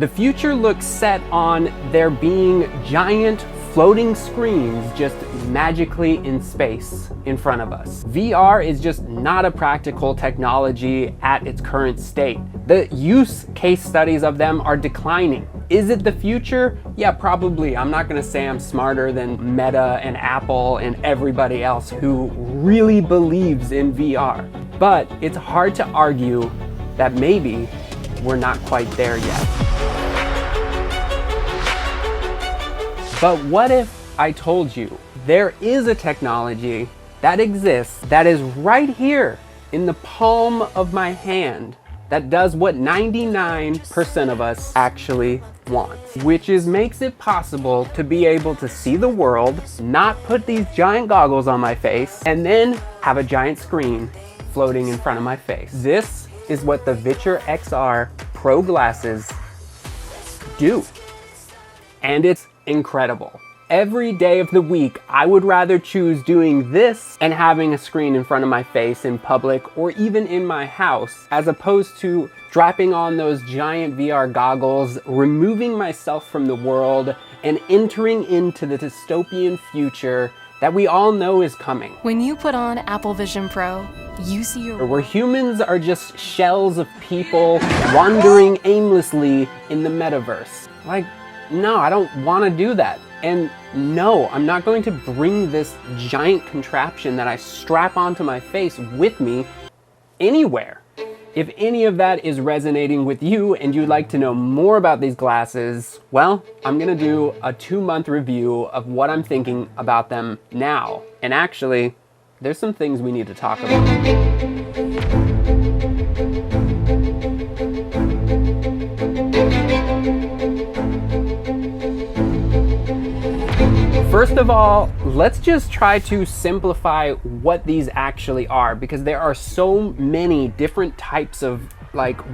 The future looks set on there being giant floating screens just magically in space in front of us. VR is just not a practical technology at its current state. The use case studies of them are declining. Is it the future? Yeah, probably. I'm not gonna say I'm smarter than Meta and Apple and everybody else who really believes in VR. But it's hard to argue that maybe we're not quite there yet. But what if I told you there is a technology that exists that is right here in the palm of my hand that does what 99% of us actually want, which is makes it possible to be able to see the world, not put these giant goggles on my face, and then have a giant screen floating in front of my face. This is what the VITURE XR Pro glasses do. And it's incredible. Every day of the week, I would rather choose doing this and having a screen in front of my face in public or even in my house, as opposed to strapping on those giant VR goggles, removing myself from the world, and entering into the dystopian future that we all know is coming. When you put on Apple Vision Pro, you see your where humans are just shells of people wandering aimlessly in the metaverse. Like, no, I don't want to do that. And no, I'm not going to bring this giant contraption that I strap onto my face with me anywhere. If any of that is resonating with you and you'd like to know more about these glasses, well, I'm gonna do a 2-month review of what I'm thinking about them now. And actually, there's some things we need to talk about. First of all, let's just try to simplify what these actually are, because there are so many different types of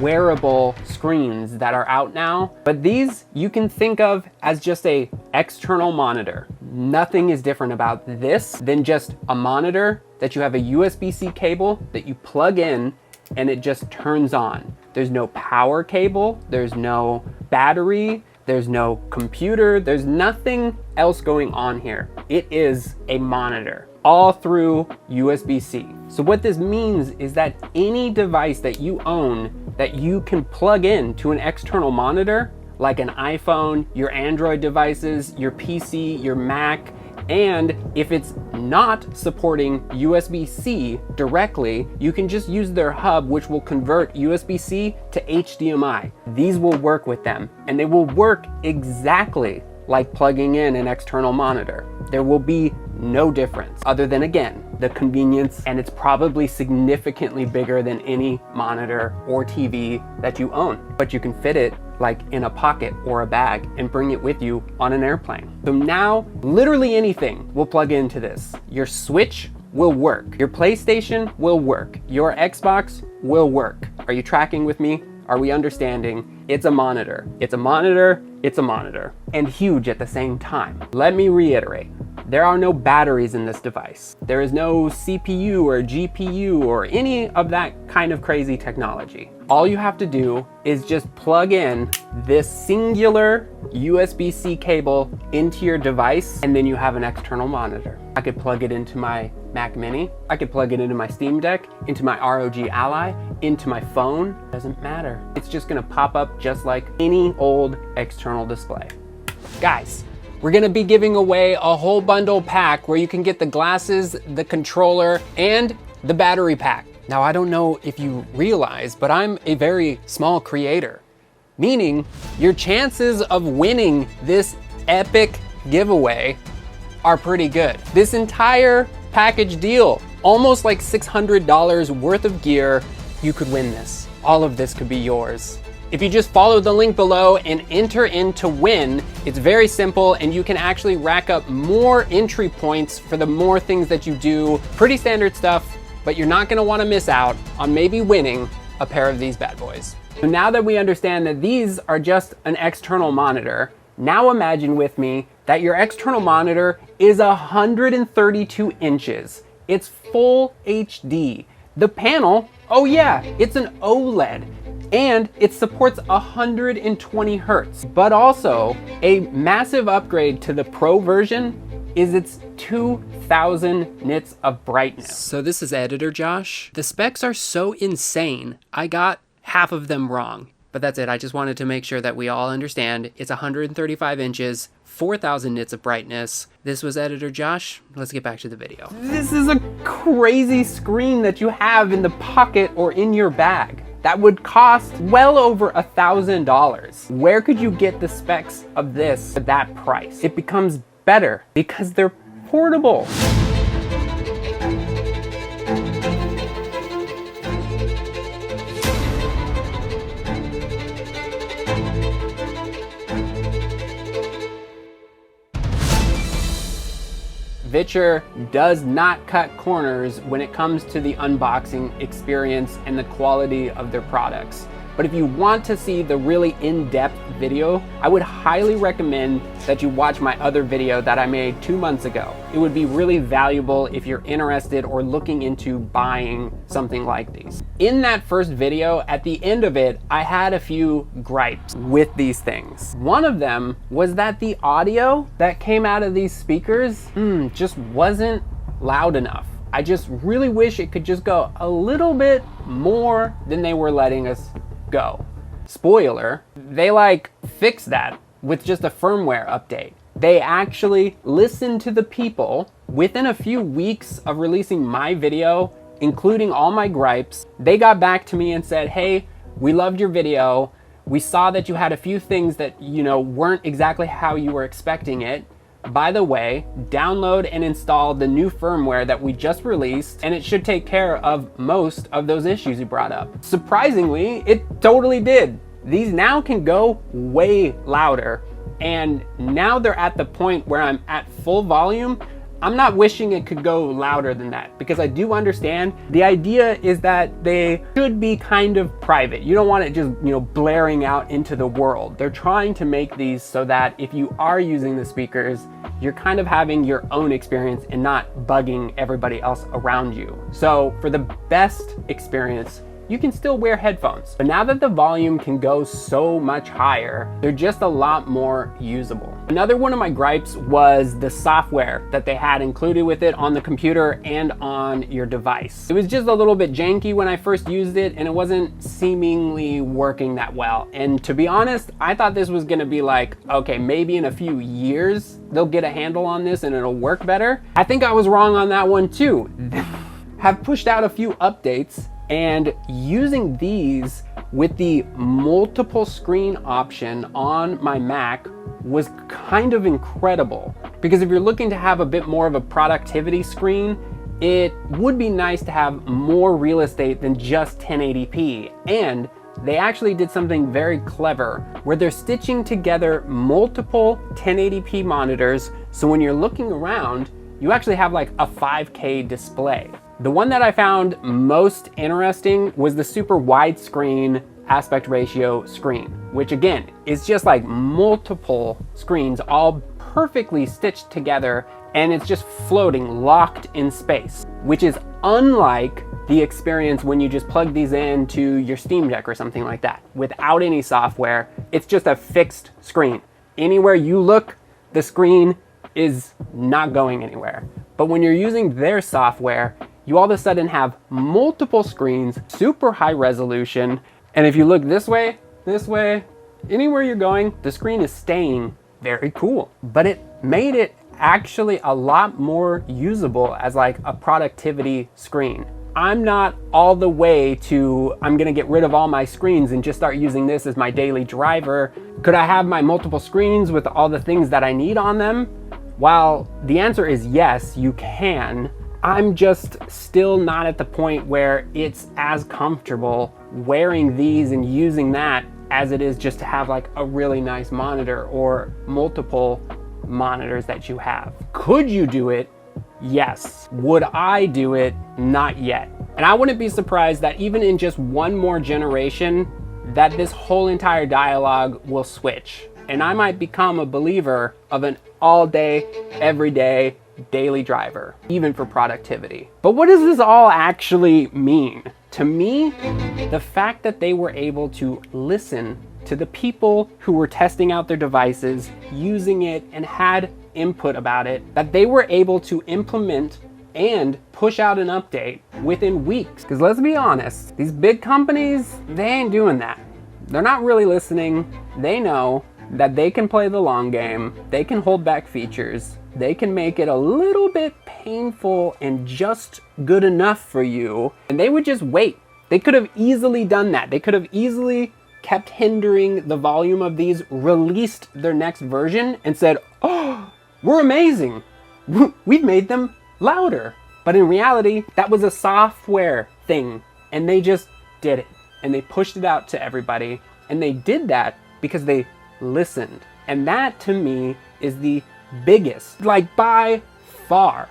wearable screens that are out now. But these you can think of as just a external monitor. Nothing is different about this than just a monitor that you have a USB-C cable that you plug in and it just turns on. There's no power cable, there's no battery, there's no computer, there's nothing else going on here. It is a monitor, all through USB-C. So what this means is that any device that you own that you can plug in to an external monitor, like an iPhone, your Android devices, your PC, your Mac, and if it's not supporting USB-C directly, you can just use their hub, which will convert USB-C to HDMI. These will work with them, and they will work exactly like plugging in an external monitor. There will be no difference other than, again, the convenience, and it's probably significantly bigger than any monitor or TV that you own. But you can fit it like in a pocket or a bag and bring it with you on an airplane. So now literally anything will plug into this. Your Switch will work. Your PlayStation will work. Your Xbox will work. Are you tracking with me? Are we understanding? It's a monitor. It's a monitor. It's a monitor. And huge at the same time. Let me reiterate. There are no batteries in this device. There is no CPU or GPU or any of that kind of crazy technology. All you have to do is just plug in this singular USB-C cable into your device, and then you have an external monitor. I could plug it into my Mac Mini. I could plug it into my Steam Deck, into my ROG Ally, into my phone. Doesn't matter. It's just gonna pop up just like any old external display. Guys, we're gonna be giving away a whole bundle pack where you can get the glasses, the controller, and the battery pack. Now, I don't know if you realize, but I'm a very small creator, meaning your chances of winning this epic giveaway are pretty good. This entire package deal, almost like $600 worth of gear, you could win this. All of this could be yours. If you just follow the link below and enter in to win, it's very simple, and you can actually rack up more entry points for the more things that you do. Pretty standard stuff, but you're not gonna wanna miss out on maybe winning a pair of these bad boys. So now that we understand that these are just an external monitor, now imagine with me that your external monitor is 132 inches. It's full HD. The panel, oh yeah, it's an OLED. and it supports 120 Hertz. But also, a massive upgrade to the Pro version is its 2000 nits of brightness. So this is editor Josh. The specs are so insane, I got half of them wrong. But that's it, I just wanted to make sure that we all understand. It's 135 inches, 4000 nits of brightness. This was editor Josh. Let's get back to the video. This is a crazy screen that you have in the pocket or in your bag. That would cost well over $1,000. Where could you get the specs of this at that price? It becomes better because they're portable. VITURE does not cut corners when it comes to the unboxing experience and the quality of their products. But if you want to see the really in-depth video, I would highly recommend that you watch my other video that I made 2 months ago. It would be really valuable if you're interested or looking into buying something like these. In that first video, at the end of it, I had a few gripes with these things. One of them was that the audio that came out of these speakers just wasn't loud enough. I just really wish it could just go a little bit more than they were letting us go. Spoiler, they fixed that with just a firmware update. They actually listened to the people within a few weeks of releasing my video, including all my gripes. They got back to me and said, hey, we loved your video. We saw that you had a few things that, weren't exactly how you were expecting it. By the way, download and install the new firmware that we just released, and it should take care of most of those issues you brought up. Surprisingly, it totally did. These now can go way louder, and now they're at the point where I'm at full volume. I'm not wishing it could go louder than that, because I do understand the idea is that they should be kind of private. You don't want it just, blaring out into the world. They're trying to make these so that if you are using the speakers, you're kind of having your own experience and not bugging everybody else around you. So for the best experience, you can still wear headphones. But now that the volume can go so much higher, they're just a lot more usable. Another one of my gripes was the software that they had included with it on the computer and on your device. It was just a little bit janky when I first used it, and it wasn't seemingly working that well. And to be honest, I thought this was gonna be okay, maybe in a few years, they'll get a handle on this and it'll work better. I think I was wrong on that one too. Have pushed out a few updates, and using these with the multiple screen option on my Mac was kind of incredible. Because if you're looking to have a bit more of a productivity screen, it would be nice to have more real estate than just 1080p. And they actually did something very clever where they're stitching together multiple 1080p monitors, so when you're looking around, you actually have a 5K display. The one that I found most interesting was the super widescreen aspect ratio screen, which again is just multiple screens all perfectly stitched together, and it's just floating locked in space, which is unlike the experience when you just plug these into your Steam Deck or something like that. Without any software, it's just a fixed screen. Anywhere you look, the screen is not going anywhere. But when you're using their software, you all of a sudden have multiple screens, super high resolution, and if you look this way, anywhere you're going, the screen is staying very cool. But it made it actually a lot more usable as a productivity screen. I'm not all the way to, I'm gonna get rid of all my screens and just start using this as my daily driver. Could I have my multiple screens with all the things that I need on them? While the answer is yes, you can, I'm just still not at the point where it's as comfortable wearing these and using that as it is just to have a really nice monitor or multiple monitors that you have. Could you do it? Yes. Would I do it? Not yet. And I wouldn't be surprised that even in just one more generation, that this whole entire dialogue will switch. And I might become a believer of an all day, every day, daily driver, even for productivity. But what does this all actually mean To me, the fact that they were able to listen to the people who were testing out their devices, using it, and had input about it, that they were able to implement and push out an update within weeks. Because let's be honest, these big companies, they ain't doing that. They're not really listening. They know that they can play the long game, they can hold back features, they can make it a little bit painful and just good enough for you, and they would just wait. They could have easily done that. They could have easily kept hindering the volume of these, released their next version, and said, oh, we're amazing. We've made them louder. But in reality, that was a software thing, and they just did it. And they pushed it out to everybody, and they did that because they listened. And that, to me, is the biggest, like by far,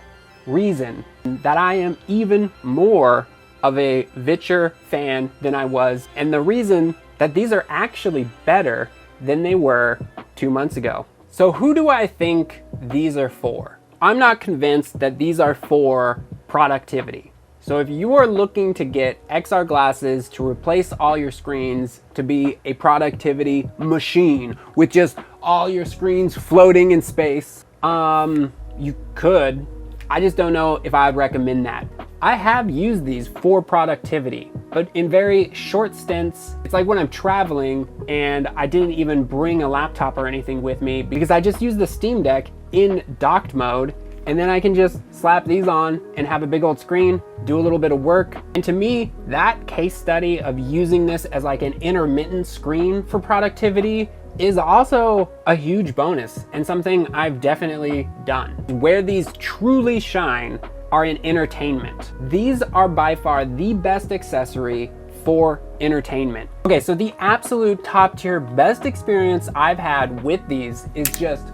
reason that I am even more of a VITURE fan than I was, and the reason that these are actually better than they were 2 months ago. So who do I think these are for? I'm not convinced that these are for productivity. So if you are looking to get XR glasses to replace all your screens, to be a productivity machine with just all your screens floating in space, you could. I just don't know if I'd recommend that. I have used these for productivity, but in very short stints. It's like when I'm traveling and I didn't even bring a laptop or anything with me because I just used the Steam Deck in docked mode, and then I can just slap these on and have a big old screen, do a little bit of work. And to me, that case study of using this as like an intermittent screen for productivity is also a huge bonus and something I've definitely done. Where these truly shine are in entertainment. These are by far the best accessory for entertainment. Okay, so the absolute top tier best experience I've had with these is just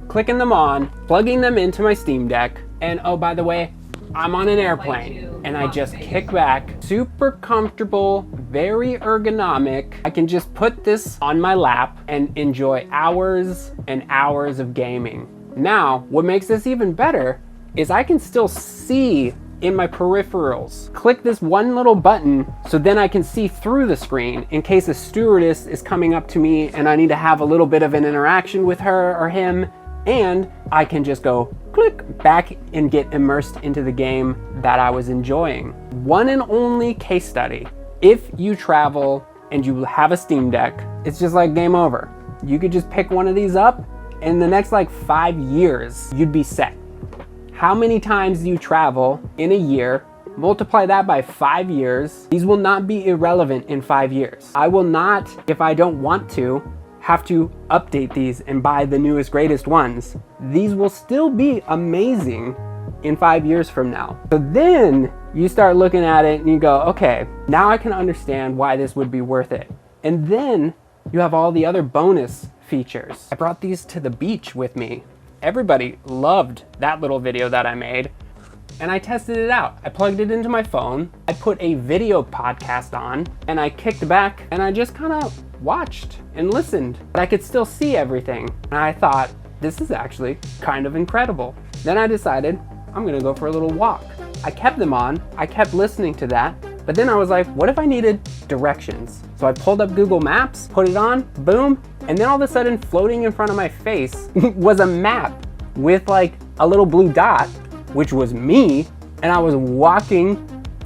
clicking them on, plugging them into my Steam Deck, and oh, by the way, I'm on an airplane and I just kick back, super comfortable, very ergonomic. I can just put this on my lap and enjoy hours and hours of gaming. Now, what makes this even better is I can still see in my peripherals. Click this one little button so then I can see through the screen in case a stewardess is coming up to me and I need to have a little bit of an interaction with her or him, and I can just go click back and get immersed into the game that I was enjoying. One and only case study. If you travel and you have a Steam Deck, it's just like game over. You could just pick one of these up and the next like 5 years, you'd be set. How many times do you travel in a year? Multiply that by 5 years. These will not be irrelevant in 5 years. I will not, if I don't want to, have to update these and buy the newest, greatest ones. These will still be amazing in 5 years from now. So then you start looking at it and you go, okay, now I can understand why this would be worth it. And then you have all the other bonus features. I brought these to the beach with me. Everybody loved that little video that I made, and I tested it out. I plugged it into my phone, I put a video podcast on, and I kicked back and I just kind of watched and listened. But I could still see everything. And I thought, this is actually kind of incredible. Then I decided I'm gonna go for a little walk. I kept them on, I kept listening to that, but then I was like, what if I needed directions? So I pulled up Google Maps, put it on, boom, and then all of a sudden floating in front of my face was a map with like a little blue dot, which was me, and I was walking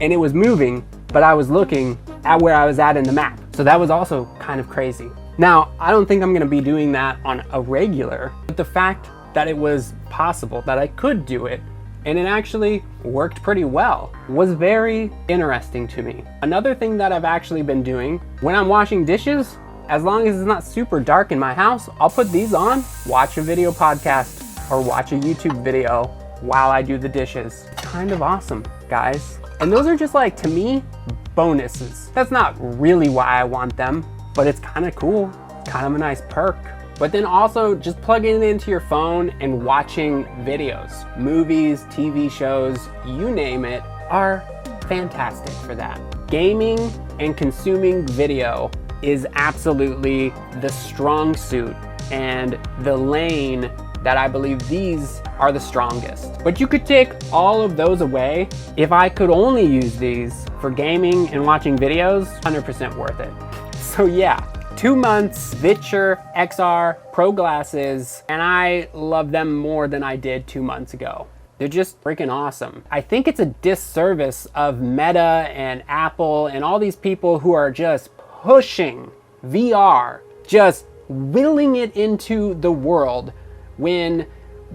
and it was moving, but I was looking at where I was at in the map. So that was also kind of crazy. Now, I don't think I'm gonna be doing that on a regular, but the fact that it was possible, that I could do it, and it actually worked pretty well, was very interesting to me. Another thing that I've actually been doing, when I'm washing dishes, as long as it's not super dark in my house, I'll put these on, watch a video podcast, or watch a YouTube video while I do the dishes. Kind of awesome, guys. And those are just like, to me, bonuses. That's not really why I want them, but it's kind of cool, kind of a nice perk. But then also just plugging it into your phone and watching videos, movies, TV shows, you name it, are fantastic for that. Gaming and consuming video is absolutely the strong suit and the lane that I believe these are the strongest. But you could take all of those away. If I could only use these for gaming and watching videos, 100% worth it. So yeah, 2 months, VITURE XR Pro glasses, and I love them more than I did 2 months ago. They're just freaking awesome. I think it's a disservice of Meta and Apple and all these people who are just pushing VR, just willing it into the world when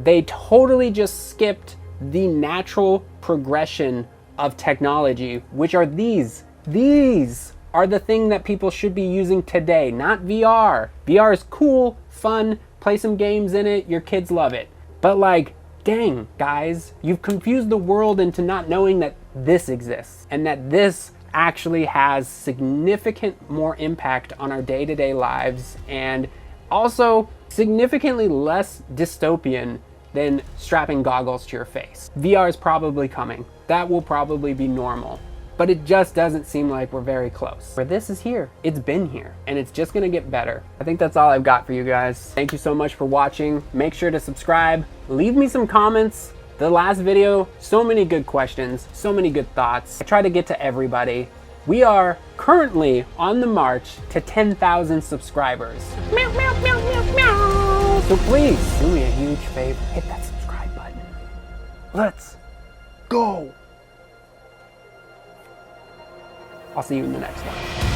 they totally just skipped the natural progression of technology, which are these. These are the thing that people should be using today, not VR. VR is cool, fun, play some games in it, your kids love it. But like, dang, guys, you've confused the world into not knowing that this exists and that this actually has significant more impact on our day-to-day lives and also significantly less dystopian than strapping goggles to your face. VR is probably coming. That will probably be normal. But it just doesn't seem like we're very close. Where this is here, it's been here, and it's just gonna get better. I think that's all I've got for you guys. Thank you so much for watching. Make sure to subscribe. Leave me some comments. The last video, so many good questions, so many good thoughts. I try to get to everybody. We are currently on the march to 10,000 subscribers. Meow, meow, meow, meow, meow. So please, do me a huge favor. Hit that subscribe button. Let's go. I'll see you in the next one.